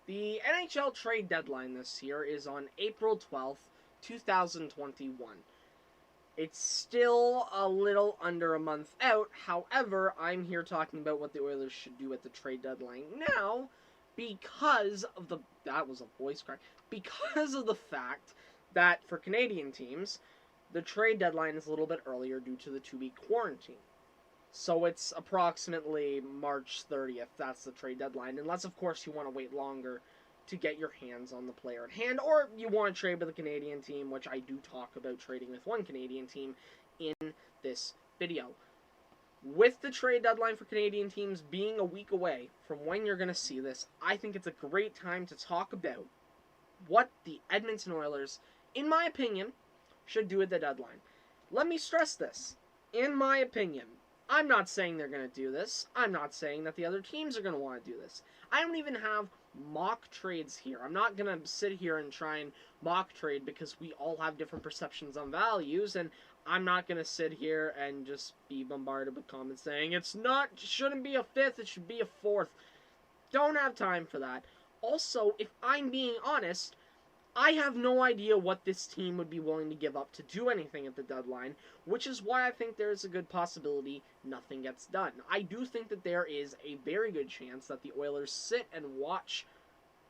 The NHL trade deadline this year is on April 12th, 2021. It's still a little under a month out. However, I'm here talking about what the Oilers should do at the trade deadline now because of the that was a voice crack. Because of the fact that for Canadian teams, the trade deadline is a little bit earlier due to the 2-week quarantine. So it's approximately March 30th. That's the trade deadline. Unless, of course, you want to wait longer to get your hands on the player at hand, or you want to trade with a Canadian team, which I do talk about trading with one Canadian team in this video. With the trade deadline for Canadian teams being a week away from when you're going to see this, I think it's a great time to talk about what the Edmonton Oilers, in my opinion, should do at the deadline. Let me stress this. In my opinion, I'm not saying they're going to do this. I'm not saying that the other teams are going to want to do this. I don't even have mock trades here. I'm not going to sit here and try and mock trade because we all have different perceptions on values, and I'm not going to sit here and just be bombarded with comments saying shouldn't be a fifth, it should be a fourth. Don't have time for that. Also, if I'm being honest, I have no idea what this team would be willing to give up to do anything at the deadline, which is why I think there is a good possibility nothing gets done. I do think that there is a very good chance that the Oilers sit and watch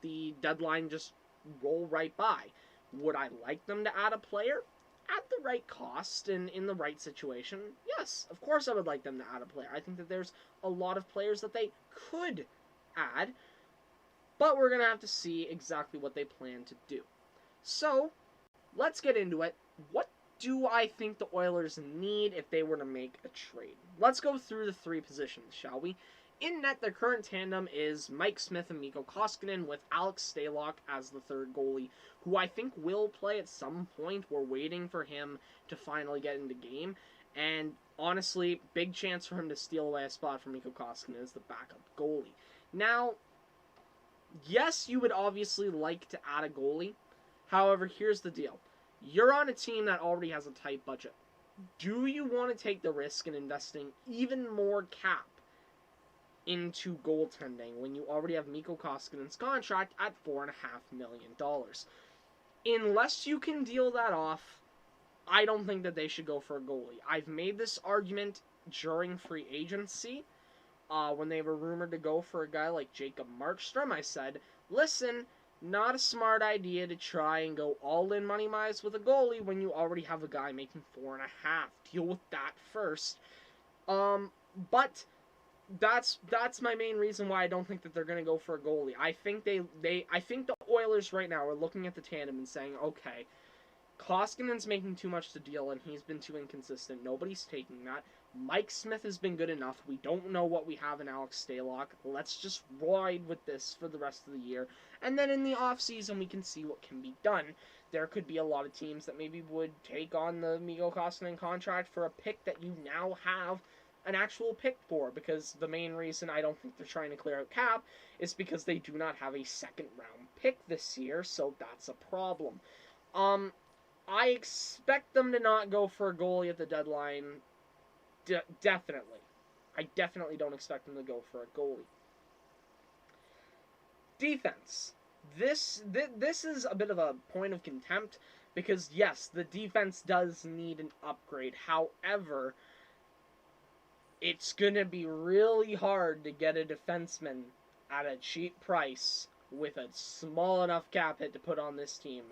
the deadline just roll right by. Would I like them to add a player? At the right cost and in the right situation, yes, of course I would like them to add a player. I think that there's a lot of players that they could add, but we're going to have to see exactly what they plan to do. So, let's get into it. What do I think the Oilers need if they were to make a trade? Let's go through the three positions, shall we? In net, their current tandem is Mike Smith and Mikko Koskinen, with Alex Stalock as the third goalie, who I think will play at some point. We're waiting for him to finally get into game. And honestly, big chance for him to steal away a spot from Mikko Koskinen as the backup goalie. Now, yes, you would obviously like to add a goalie. However, here's the deal. You're on a team that already has a tight budget. Do you want to take the risk in investing even more cap into goaltending when you already have Mikko Koskinen's contract at $4.5 million? Unless you can deal that off, I don't think that they should go for a goalie. I've made this argument during free agency. When they were rumored to go for a guy like Jacob Markstrom, I said, listen, not a smart idea to try and go all in money-wise with a goalie when you already have a guy making $4.5. Deal with that first. But that's my main reason why I don't think that they're going to go for a goalie. I think I think the Oilers right now are looking at the tandem and saying, okay, Koskinen's making too much to deal, and he's been too inconsistent. Nobody's taking that. Mike Smith has been good enough. We don't know what we have in Alex Stalock. Let's just ride with this for the rest of the year. And then in the offseason, we can see what can be done. There could be a lot of teams that maybe would take on the Mikko Koskinen contract for a pick that you now have an actual pick for, because the main reason I don't think they're trying to clear out cap is because they do not have a second-round pick this year, so that's a problem. I expect them to not go for a goalie at the deadline. Definitely. I definitely don't expect them to go for a goalie. Defense. This is a bit of a point of contempt because, yes, the defense does need an upgrade. However, it's going to be really hard to get a defenseman at a cheap price with a small enough cap hit to put on this team.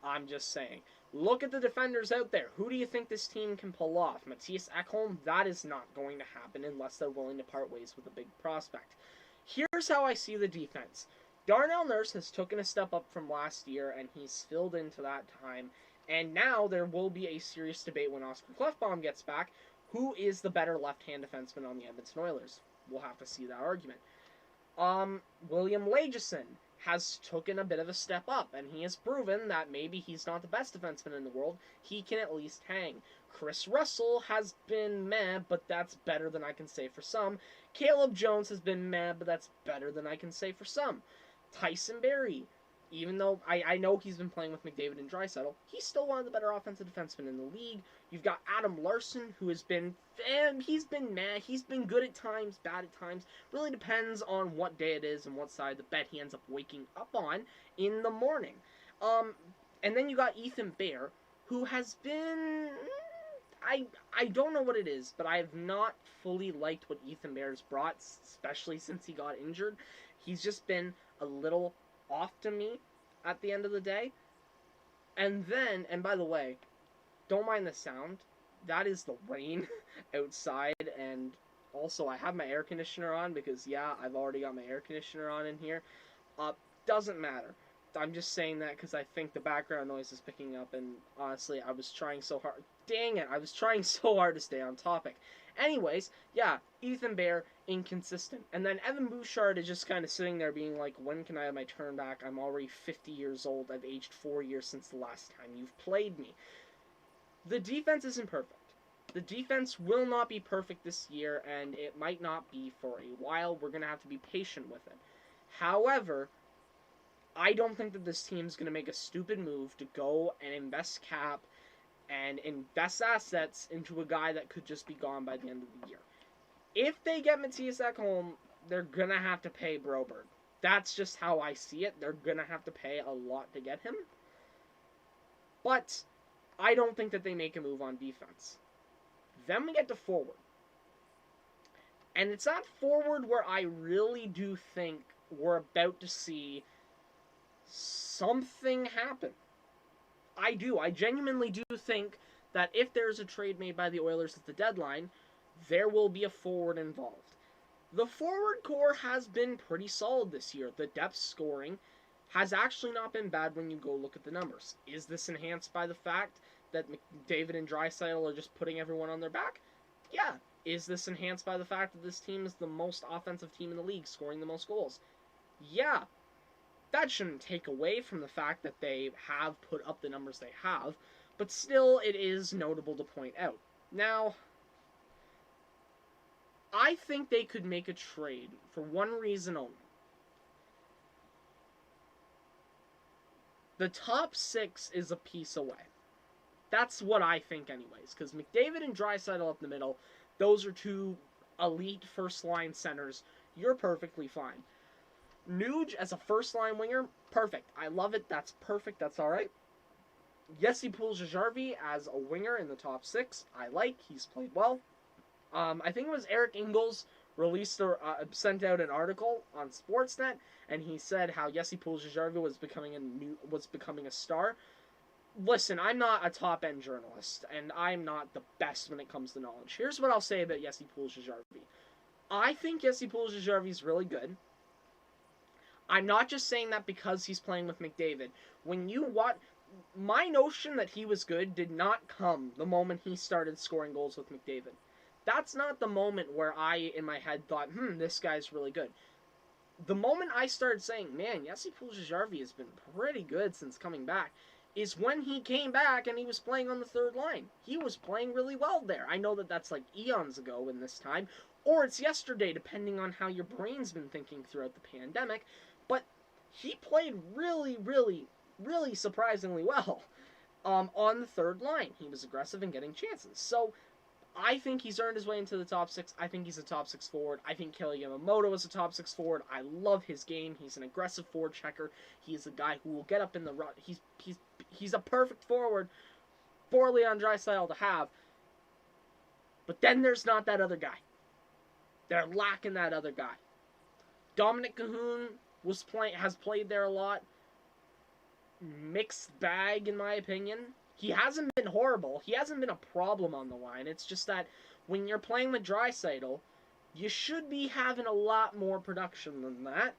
I'm just saying. Look at the defenders out there. Who do you think this team can pull off? Mattias Ekholm? That is not going to happen unless they're willing to part ways with a big prospect. Here's how I see the defense. Darnell Nurse has taken a step up from last year, and he's filled into that time. And now there will be a serious debate when Oscar Klefbom gets back. Who is the better left-hand defenseman on the Edmonton Oilers? We'll have to see that argument. William Lagesson has taken a bit of a step up, and he has proven that maybe he's not the best defenseman in the world. He can at least hang. Chris Russell has been meh, but that's better than I can say for some. Caleb Jones has been meh, but that's better than I can say for some. Tyson Barrie, even though I know he's been playing with McDavid and Draisaitl, he's still one of the better offensive defensemen in the league. You've got Adam Larson, who has been, he's been meh, he's been good at times, bad at times. Really depends on what day it is and what side of the bed he ends up waking up on in the morning. And then you got Ethan Bear, who has been, I don't know what it is, but I have not fully liked what Ethan Bear's brought, especially since he got injured. He's just been a little off to me at the end of the day. And then, and by the way, don't mind the sound. That is the rain outside, and also I have my air conditioner on because, yeah, I've already got my air conditioner on in here. Doesn't matter. I'm just saying that because I think the background noise is picking up, and honestly, I was trying so hard. Dang it, I was trying so hard to stay on topic. Anyways, yeah, Ethan Bear, inconsistent. And then Evan Bouchard is just kind of sitting there being like, when can I have my turn back? I'm already 50 years old. I've aged 4 years since the last time you've played me. The defense isn't perfect. The defense will not be perfect this year, and it might not be for a while. We're going to have to be patient with it. However, I don't think that this team's going to make a stupid move to go and invest cap and invest assets into a guy that could just be gone by the end of the year. If they get Matthias Ekholm, they're going to have to pay Broberg. That's just how I see it. They're going to have to pay a lot to get him. But I don't think that they make a move on defense. Then we get to forward. And it's at forward where I really do think we're about to see something happen. I do. I genuinely do think that if there's a trade made by the Oilers at the deadline, there will be a forward involved. The forward core has been pretty solid this year. The depth scoring has actually not been bad when you go look at the numbers. Is this enhanced by the fact that McDavid and Draisaitl are just putting everyone on their back? Yeah. Is this enhanced by the fact that this team is the most offensive team in the league, scoring the most goals? Yeah. That shouldn't take away from the fact that they have put up the numbers they have, but still it is notable to point out. Now, I think they could make a trade for one reason only. The top 6 is a piece away. That's what I think anyways, because McDavid and Draisaitl up the middle, those are two elite first-line centers. You're perfectly fine. Nuge as a first-line winger, perfect. I love it. That's perfect. That's all right. Jesse Puljujärvi as a winger in the top 6, I like. He's played well. I think it was Eric Ingles sent out an article on Sportsnet, and he said how Jesse Puljujärvi was becoming a star. Listen, I'm not a top-end journalist, and I'm not the best when it comes to knowledge. Here's what I'll say about Jesse Puljujärvi. I think Jesse Puljujärvi is really good. I'm not just saying that because he's playing with McDavid. My notion that he was good did not come the moment he started scoring goals with McDavid. That's not the moment where I, in my head, thought, this guy's really good. The moment I started saying, man, Jesse Puljujärvi has been pretty good since coming back, is when he came back and he was playing on the third line. He was playing really well there. I know that that's like eons ago in this time, or it's yesterday, depending on how your brain's been thinking throughout the pandemic, but he played really, really, really surprisingly well on the third line. He was aggressive and getting chances. So I think he's earned his way into the top 6. I think he's a top 6 forward. I think Kelly Yamamoto is a top 6 forward. I love his game. He's an aggressive forward checker. He is a guy who will get up in the run. He's a perfect forward for Leon Draisaitl to have. But then there's not that other guy. They're lacking that other guy. Dominic Cahoon has played there a lot. Mixed bag, in my opinion. He hasn't been horrible. He hasn't been a problem on the line. It's just that when you're playing with Draisaitl, you should be having a lot more production than that.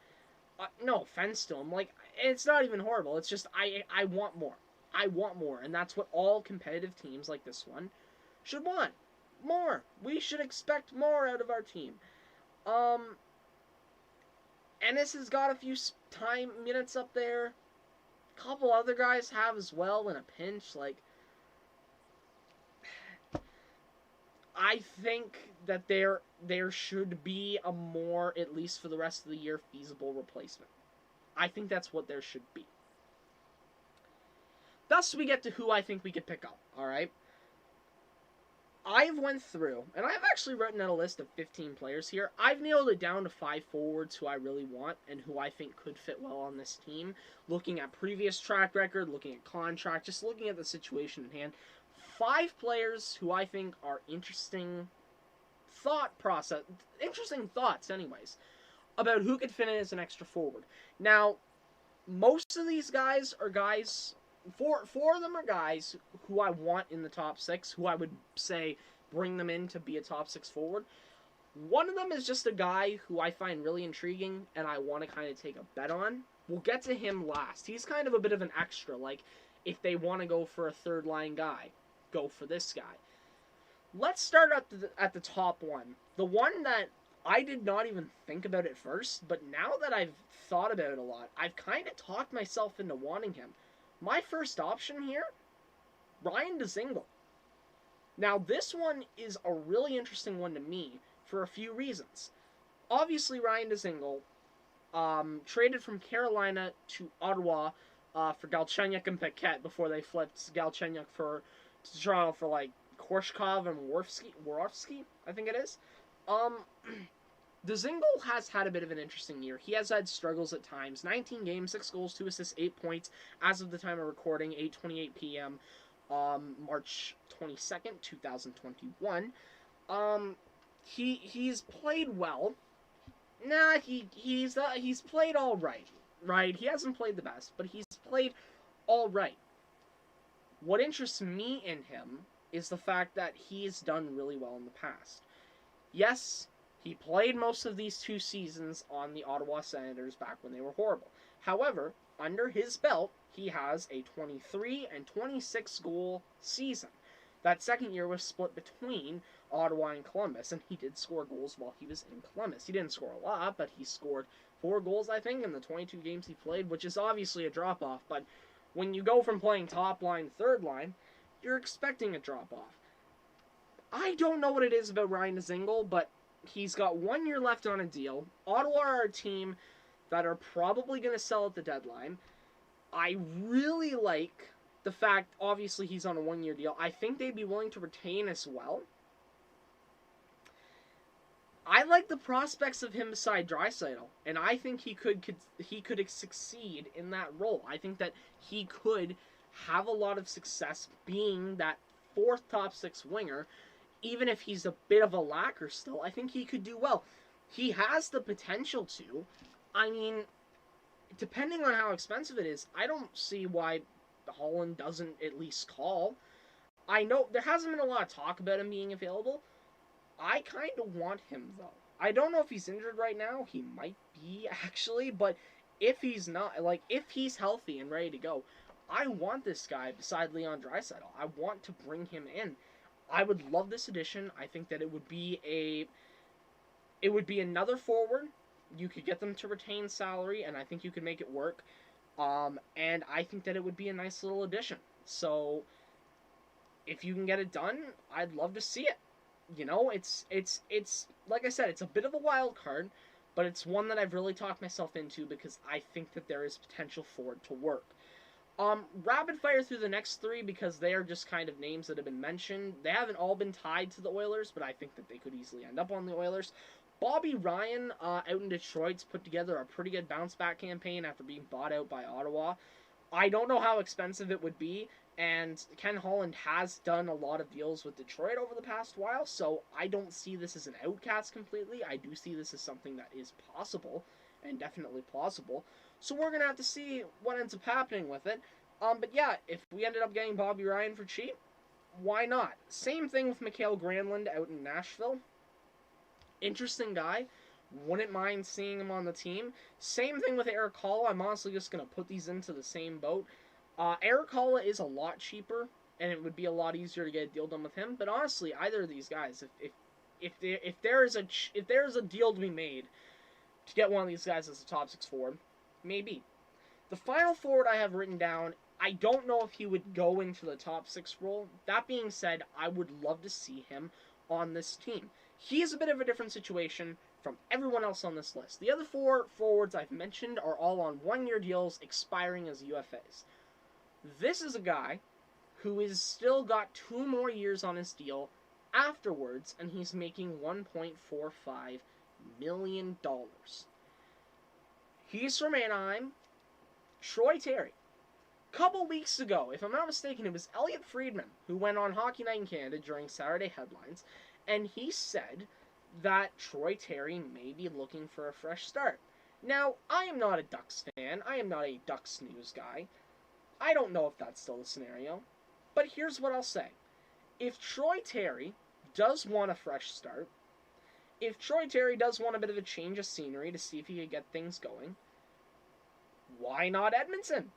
No offense to him. It's not even horrible. It's just I want more. I want more. And that's what all competitive teams like this one should want. More. We should expect more out of our team. Ennis has got a few minutes up there. A couple other guys have as well in a pinch. I think that there should be a more, at least for the rest of the year, feasible replacement. I think that's what there should be. Thus, we get to who I think we could pick up, alright? I've went through, and I've actually written out a list of 15 players here. I've nailed it down to 5 forwards who I really want and who I think could fit well on this team. Looking at previous track record, looking at contract, just looking at the situation at hand. 5 players who I think are interesting thoughts anyways, about who could fit in as an extra forward. Now, most of these guys are guys, four of them are guys who I want in the top 6, who I would say bring them in to be a top 6 forward. One of them is just a guy who I find really intriguing and I want to kind of take a bet on. We'll get to him last. He's kind of a bit of an extra, like if they want to go for a third line guy, go for this guy. Let's start at the top one. The one that I did not even think about at first, but now that I've thought about it a lot, I've kind of talked myself into wanting him. My first option here, Ryan Dzingel. Now, this one is a really interesting one to me for a few reasons. Obviously, Ryan Dzingel traded from Carolina to Ottawa for Galchenyuk and Paquette before they flipped Galchenyuk to Toronto for like Korshkov and Worofsky, I think it is. Dzingel has had a bit of an interesting year. He has had struggles at times. 19 games, 6 goals, 2 assists, 8 points. As of the time of recording, 8:28 p.m., March 22nd, 2021. He's played well. Nah, he's played all right. Right? He hasn't played the best, but he's played all right. What interests me in him is the fact that he's done really well in the past. Yes, he played most of these 2 seasons on the Ottawa Senators back when they were horrible. However, under his belt, he has a 23 and 26 goal season. That second year was split between Ottawa and Columbus, and he did score goals while he was in Columbus. He didn't score a lot, but he scored 4 goals, I think, in the 22 games he played, which is obviously a drop-off. But when you go from playing top line, third line, you're expecting a drop-off. I don't know what it is about Ryan Dzingel, but he's got 1 year left on a deal. Ottawa are a team that are probably going to sell at the deadline. I really like the fact, obviously, he's on a 1 year deal. I think they'd be willing to retain as well. I like the prospects of him beside Draisaitl, and I think he could succeed in that role. I think that he could have a lot of success being that 4th top 6 winger. Even if he's a bit of a lacker still, I think he could do well. He has the potential to. I mean, depending on how expensive it is, I don't see why Holland doesn't at least call. I know there hasn't been a lot of talk about him being available. I kind of want him, though. I don't know if he's injured right now. He might be, actually. But if he's not, like, if he's healthy and ready to go, I want this guy beside Leon Draisaitl. I want to bring him in. I would love this addition. I think that it would be another forward. You could get them to retain salary, and I think you could make it work. And I think that it would be a nice little addition. So, if you can get it done, I'd love to see it. You know, it's like I said, it's a bit of a wild card, but it's one that I've really talked myself into because I think that there is potential for it to work. Rapid fire through the next 3 because they are just kind of names that have been mentioned. They haven't all been tied to the Oilers, but I think that they could easily end up on the Oilers. Bobby Ryan out in Detroit's put together a pretty good bounce-back campaign after being bought out by Ottawa. I don't know how expensive it would be, and Ken Holland has done a lot of deals with Detroit over the past while, so I don't see this as an outcast completely. I do see this as something that is possible, and definitely plausible. So we're going to have to see what ends up happening with it. But yeah, if we ended up getting Bobby Ryan for cheap, why not? Same thing with Mikael Granlund out in Nashville. Interesting guy. Wouldn't mind seeing him on the team. Same thing with Erik Haula. I'm honestly just going to put these into the same boat. Erik Haula is a lot cheaper, and it would be a lot easier to get a deal done with him. But honestly, either of these guys, if there is a deal to be made to get one of these guys as a top 6 forward, maybe. The final forward I have written down, I don't know if he would go into the top 6 role. That being said, I would love to see him on this team. He is a bit of a different situation from everyone else on this list. The other 4 forwards I've mentioned are all on 1 year deals expiring as UFAs. This is a guy who is still got 2 more years on his deal afterwards, and he's making $1.45 million. He's from Anaheim. Troy Terry. Couple weeks ago, if I'm not mistaken, it was Elliot Friedman who went on Hockey Night in Canada during Saturday headlines, and he said that Troy Terry may be looking for a fresh start. Now, I am not a Ducks fan. I am not a Ducks news guy. I don't know if that's still the scenario. But here's what I'll say. If Troy Terry does want a fresh start, if Troy Terry does want a bit of a change of scenery to see if he can get things going, why not Edmonton?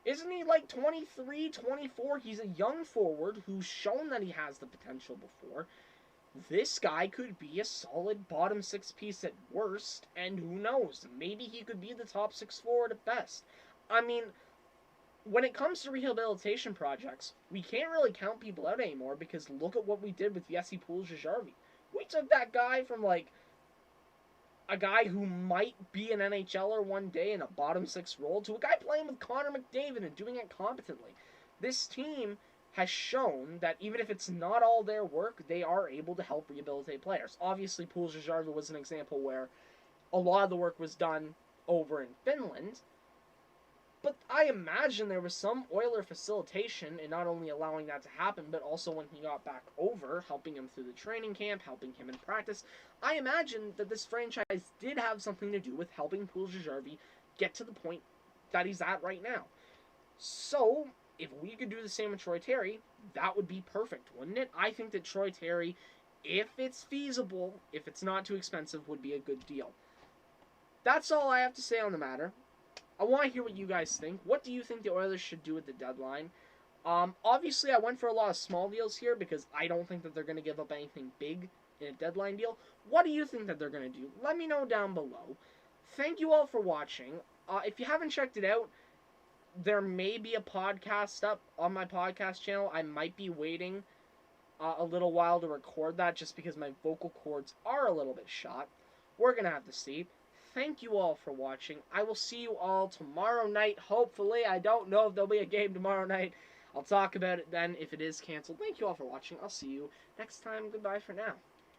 Isn't he like 23, 24? He's a young forward who's shown that he has the potential before. This guy could be a solid bottom six piece at worst, and who knows, maybe he could be the top six forward at best. I mean, when it comes to rehabilitation projects, we can't really count people out anymore because look at what we did with Jesse Puljujarvi. We took that guy from like a guy who might be an NHLer one day in a bottom six role to a guy playing with Connor McDavid and doing it competently. This team has shown that even if it's not all their work, they are able to help rehabilitate players. Obviously, Puljujarvi was an example where a lot of the work was done over in Finland, but I imagine there was some Oiler facilitation in not only allowing that to happen, but also when he got back over, helping him through the training camp, helping him in practice. I imagine that this franchise did have something to do with helping Puljujarvi get to the point that he's at right now. So, if we could do the same with Troy Terry, that would be perfect, wouldn't it? I think that Troy Terry, if it's feasible, if it's not too expensive, would be a good deal. That's all I have to say on the matter. I want to hear what you guys think. What do you think the Oilers should do at the deadline? Obviously, I went for a lot of small deals here because I don't think that they're going to give up anything big in a deadline deal. What do you think that they're going to do? Let me know down below. Thank you all for watching. If you haven't checked it out, there may be a podcast up on my podcast channel. I might be waiting a little while to record that just because my vocal cords are a little bit shot. We're going to have to see. Thank you all for watching. I will see you all tomorrow night, hopefully. I don't know if there'll be a game tomorrow night. I'll talk about it then if it is canceled. Thank you all for watching. I'll see you next time. Goodbye for now.